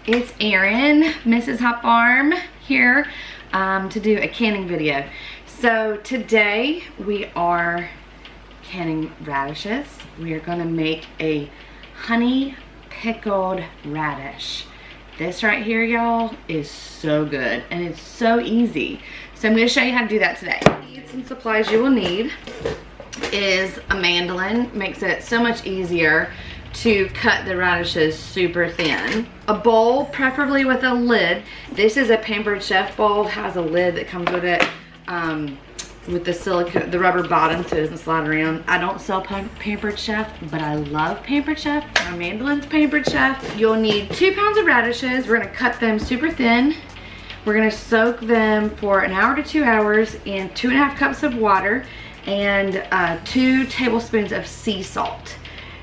it's Erin, Mrs. Hop Farm here to do a canning video. So today we are canning radishes. We are gonna make a honey pickled radish. This right here, y'all, is so good and it's so easy. So I'm gonna show you how to do that today. Some supplies you will need is a mandoline. Makes it so much easier to cut the radishes super thin. A bowl, preferably with a lid. This is a Pampered Chef bowl. It has a lid that comes with it, with the rubber bottom so it doesn't slide around. I don't sell Pampered Chef, but I love Pampered Chef. My mandoline's Pampered Chef. You'll need 2 pounds of radishes. We're gonna cut them super thin. We're gonna soak them for an hour to 2 hours in 2.5 cups of water and 2 tablespoons of sea salt.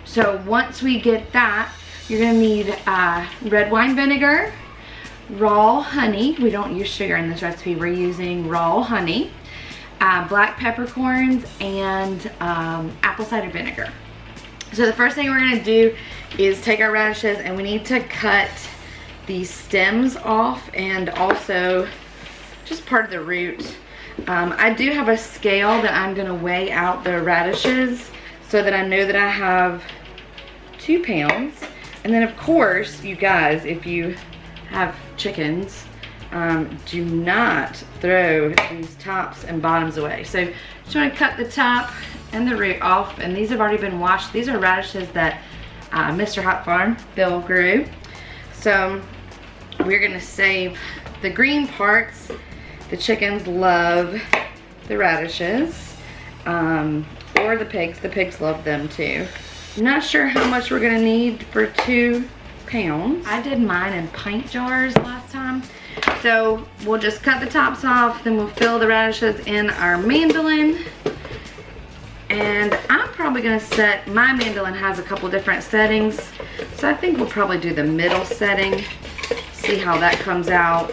So once we get that, you're gonna need red wine vinegar, raw honey. We don't use sugar in this recipe. We're using raw honey, black peppercorns, and apple cider vinegar. So the first thing we're gonna do is take our radishes and we need to cut these stems off and also just part of the root. I do have a scale that I'm gonna weigh out the radishes so that I know that I have 2 pounds. And then of course, you guys, if you have chickens, do not throw these tops and bottoms away. So just wanna cut the top and the root off, and these have already been washed. These are radishes that Mr. Hop Farm, Bill, grew. So we're gonna save the green parts. The chickens love the radishes, or the pigs. The pigs love them too. I'm not sure how much we're gonna need for 2 pounds. I did mine in pint jars last time. So we'll just cut the tops off, then we'll fill the radishes in our mandoline. And I'm probably gonna set, my mandoline has a couple different settings. So I think we'll probably do the middle setting, see how that comes out.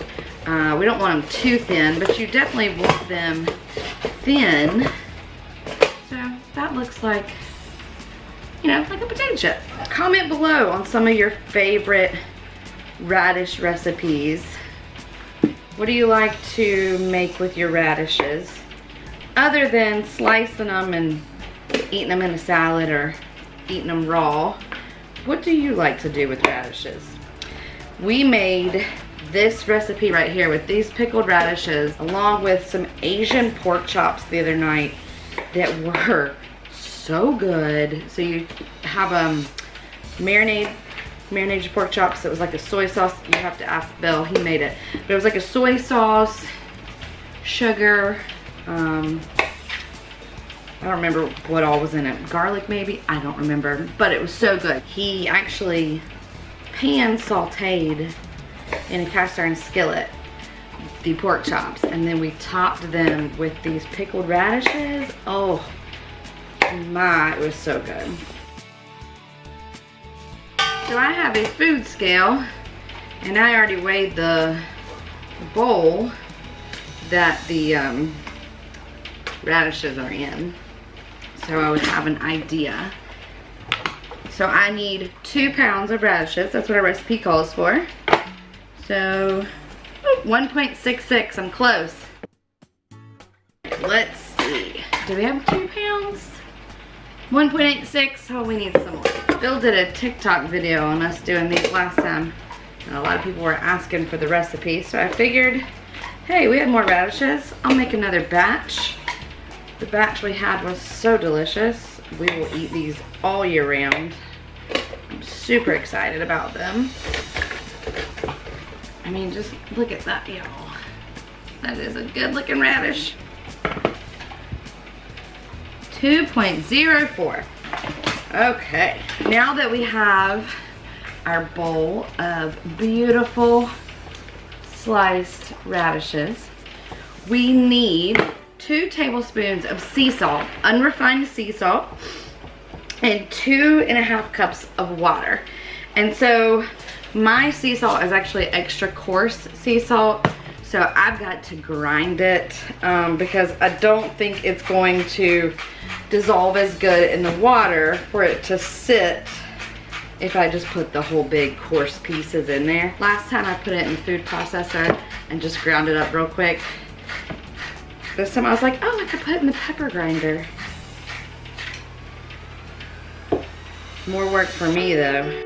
We don't want them too thin, but you definitely want them thin. So that looks like, you know, like a potato chip. Comment below on some of your favorite radish recipes. What do you like to make with your radishes? Other than slicing them and eating them in a salad or eating them raw, what do you like to do with radishes? We made this recipe right here with these pickled radishes along with some Asian pork chops the other night that were so good. So you have marinate your pork chops. It was like a soy sauce. You have to ask Bill, he made it. But it was like a soy sauce, sugar, I don't remember what all was in it. Garlic maybe? I don't remember. But it was so good. He actually pan sauteed in a cast iron skillet the pork chops, and then we topped them with these pickled radishes. Oh my, it was so good. So I have a food scale, and I already weighed the bowl that the radishes are in, so I would have an idea. So I need 2 pounds of radishes. That's what our recipe calls for. So 1.66, I'm close. Let's see, do we have 2 pounds? 1.86, oh, we need some more. Bill did a TikTok video on us doing these last time, and a lot of people were asking for the recipe, so I figured, hey, we had more radishes, I'll make another batch. The batch we had was so delicious. We will eat these all year round. I'm super excited about them. I mean, just look at that, y'all. That is a good looking radish. 2.04. Okay, now that we have our bowl of beautiful sliced radishes, we need 2 tablespoons of sea salt, unrefined sea salt, and 2.5 cups of water. And so my sea salt is actually extra coarse sea salt, so I've got to grind it because I don't think it's going to dissolve as good in the water for it to sit if I just put the whole big coarse pieces in there. Last time I put it in the food processor and just ground it up real quick. This time I was like, oh, I could put it in the pepper grinder. More work for me though.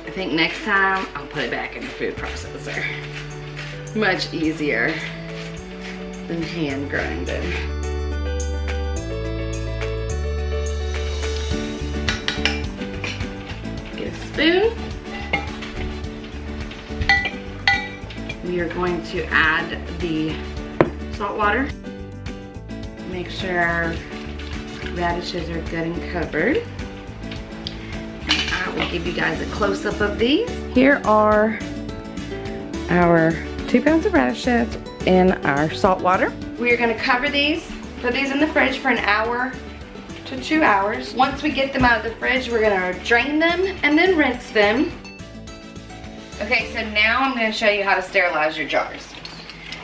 I think next time I'll put it back in the food processor. Much easier than hand grinding. Get a spoon. We are going to add the salt water. Make sure our radishes are good and covered. And I will give you guys a close-up of these. Here are our 2 pounds of radishes in our salt water. We are going to cover these, put these in the fridge for an hour to 2 hours. Once we get them out of the fridge, we're going to drain them and then rinse them. Okay, so now I'm going to show you how to sterilize your jars.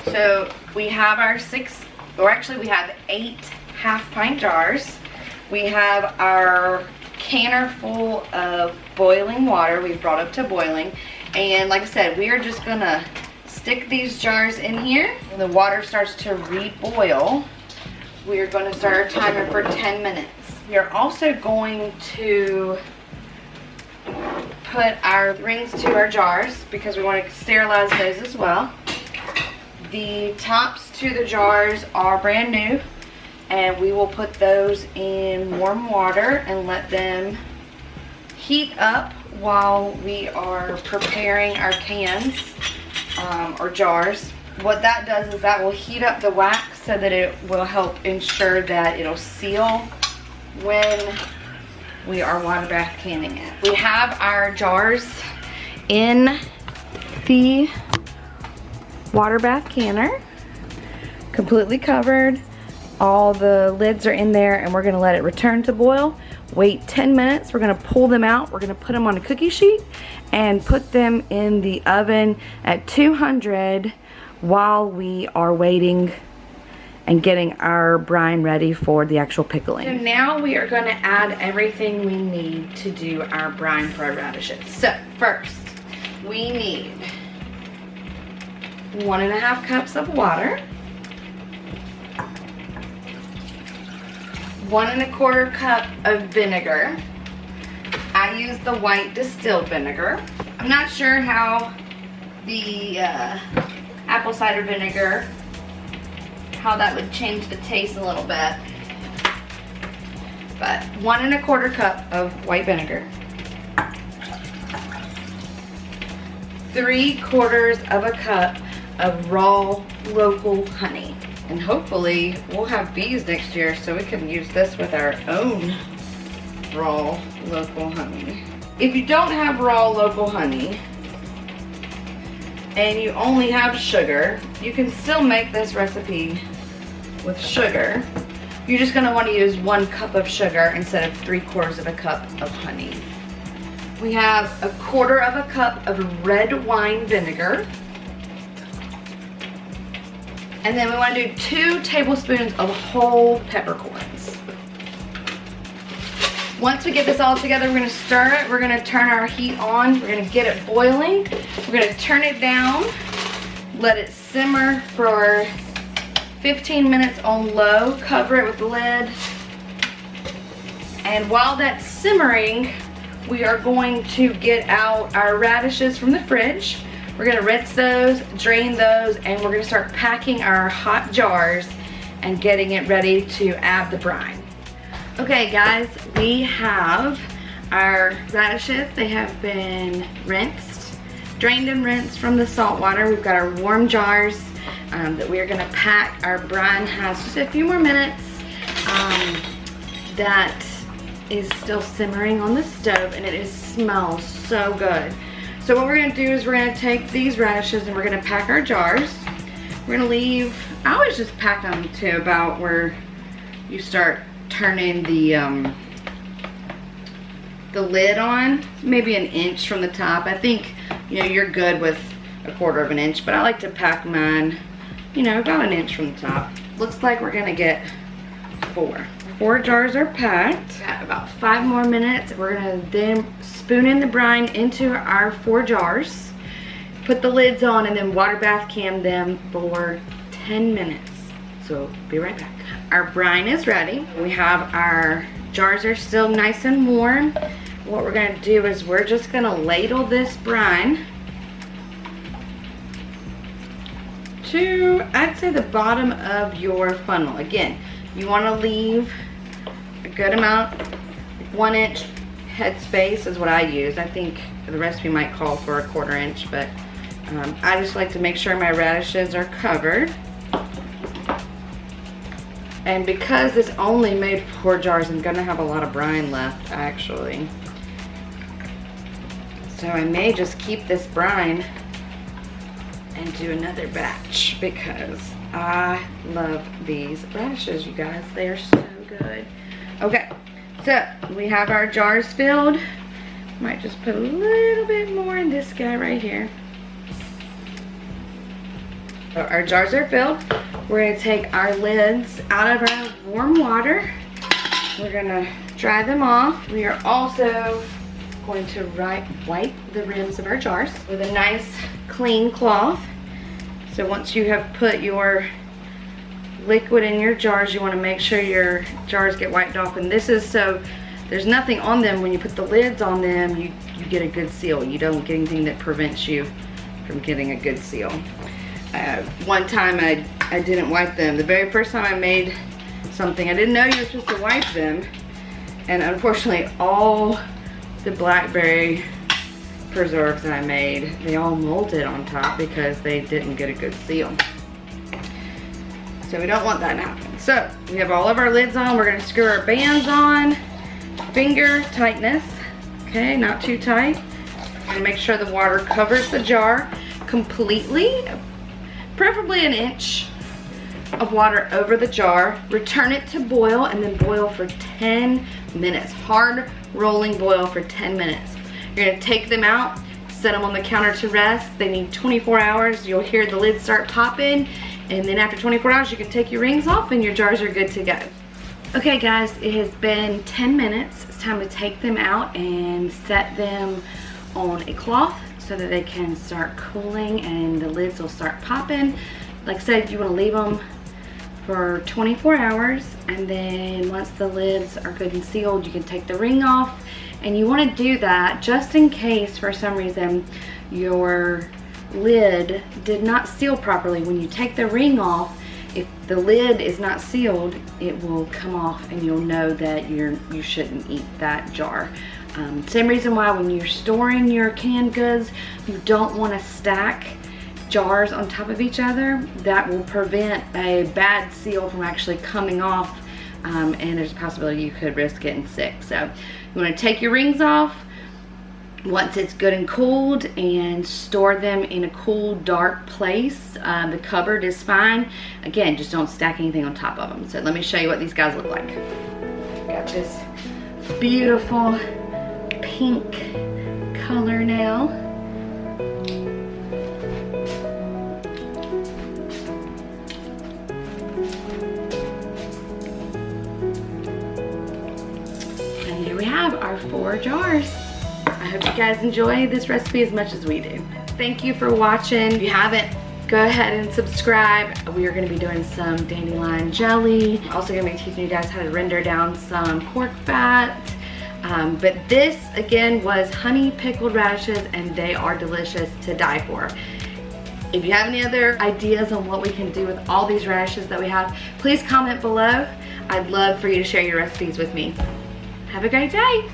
So we have our 8 half-pint jars. We have our canner full of boiling water. We've brought up to boiling. And like I said, we are just going to stick these jars in here. When the water starts to re-boil, we are going to start our timer for 10 minutes. We are also going to put our rings to our jars because we want to sterilize those as well. The tops to the jars are brand new, and we will put those in warm water and let them heat up while we are preparing our cans or jars. What that does is that will heat up the wax so that it will help ensure that it'll seal when we are water bath canning it. We have our jars in the water bath canner, completely covered. All the lids are in there, and we're gonna let it return to boil. Wait 10 minutes, we're gonna pull them out. We're gonna put them on a cookie sheet and put them in the oven at 200 while we are waiting and getting our brine ready for the actual pickling. So now we are gonna add everything we need to do our brine for our radishes. So first, we need 1.5 cups of water, 1.25 cup of vinegar. I use the white distilled vinegar. I'm not sure how the apple cider vinegar, how that would change the taste a little bit. But 1.25 cup of white vinegar, 3/4 of a cup of raw local honey. And hopefully we'll have bees next year so we can use this with our own raw local honey. If you don't have raw local honey and you only have sugar, you can still make this recipe with sugar. You're just gonna wanna use 1 cup of sugar instead of 3/4 of a cup of honey. We have 1/4 of a cup of red wine vinegar. And then we want to do 2 tablespoons of whole peppercorns. Once we get this all together, we're going to stir it. We're going to turn our heat on. We're going to get it boiling. We're going to turn it down, let it simmer for 15 minutes on low. Cover it with the lid. And while that's simmering, we are going to get out our radishes from the fridge. We're gonna rinse those, drain those, and we're gonna start packing our hot jars and getting it ready to add the brine. Okay guys, we have our radishes. They have been rinsed, drained and rinsed from the salt water. We've got our warm jars that we are gonna pack. Our brine has just a few more minutes. That is still simmering on the stove, and it smells so good. So what we're gonna do is we're gonna take these radishes and we're gonna pack our jars. We're gonna leave, I always just pack them to about where you start turning the lid on, maybe 1 inch from the top. I think, you know, you're good with 1/4 of an inch, but I like to pack mine, you know, about 1 inch from the top. Looks like we're gonna get 4. 4 jars are packed. Got about 5 more minutes. We're gonna then spoon in the brine into our 4 jars, put the lids on, and then water bath can them for 10 minutes. So be right back. Our brine is ready. We have our jars are still nice and warm. What we're gonna do is we're just gonna ladle this brine to, I'd say, the bottom of your funnel. Again, you wanna leave a good amount, 1 inch head space is what I use. I think the recipe might call for a 1/4 inch, but I just like to make sure my radishes are covered. And because this only made 4 jars, I'm gonna have a lot of brine left, actually. So I may just keep this brine and do another batch because I love these radishes, you guys. They are so good. Okay, so we have our jars filled. Might just put a little bit more in this guy right here. So our jars are filled. We're gonna take our lids out of our warm water. We're gonna dry them off. We are also going to wipe the rims of our jars with a nice clean cloth. So once you have put your liquid in your jars, you want to make sure your jars get wiped off. And this is so there's nothing on them. When you put the lids on them, you get a good seal. You don't get anything that prevents you from getting a good seal. One time I didn't wipe them. The very first time I made something, I didn't know you were supposed to wipe them. And unfortunately, all the blackberry preserves that I made, they all molded on top because they didn't get a good seal. So we don't want that to happen. So we have all of our lids on. We're gonna screw our bands on. Finger tightness, okay, not too tight. And make sure the water covers the jar completely, preferably 1 inch of water over the jar. Return it to boil and then boil for 10 minutes. Hard rolling boil for 10 minutes. You're gonna take them out, set them on the counter to rest. They need 24 hours. You'll hear the lids start popping, and then after 24 hours, you can take your rings off and your jars are good to go. Okay guys, it has been 10 minutes. It's time to take them out and set them on a cloth so that they can start cooling and the lids will start popping. Like I said, you wanna leave them for 24 hours, and then once the lids are good and sealed, you can take the ring off. And you wanna do that just in case for some reason your lid did not seal properly. When you take the ring off, if the lid is not sealed, it will come off and you'll know that you shouldn't eat that jar. Same reason why when you're storing your canned goods, you don't want to stack jars on top of each other. That will prevent a bad seal from actually coming off, and there's a possibility you could risk getting sick. So you want to take your rings off once it's good and cooled and store them in a cool, dark place. The cupboard is fine. Again, just don't stack anything on top of them. So let me show you what these guys look like. Got this beautiful pink color now. And there we have our 4 jars. I hope you guys enjoy this recipe as much as we do. Thank you for watching. If you haven't, go ahead and subscribe. We are gonna be doing some dandelion jelly. Also gonna be teaching you guys how to render down some pork fat. But this, again, was honey pickled radishes, and they are delicious to die for. If you have any other ideas on what we can do with all these radishes that we have, please comment below. I'd love for you to share your recipes with me. Have a great day.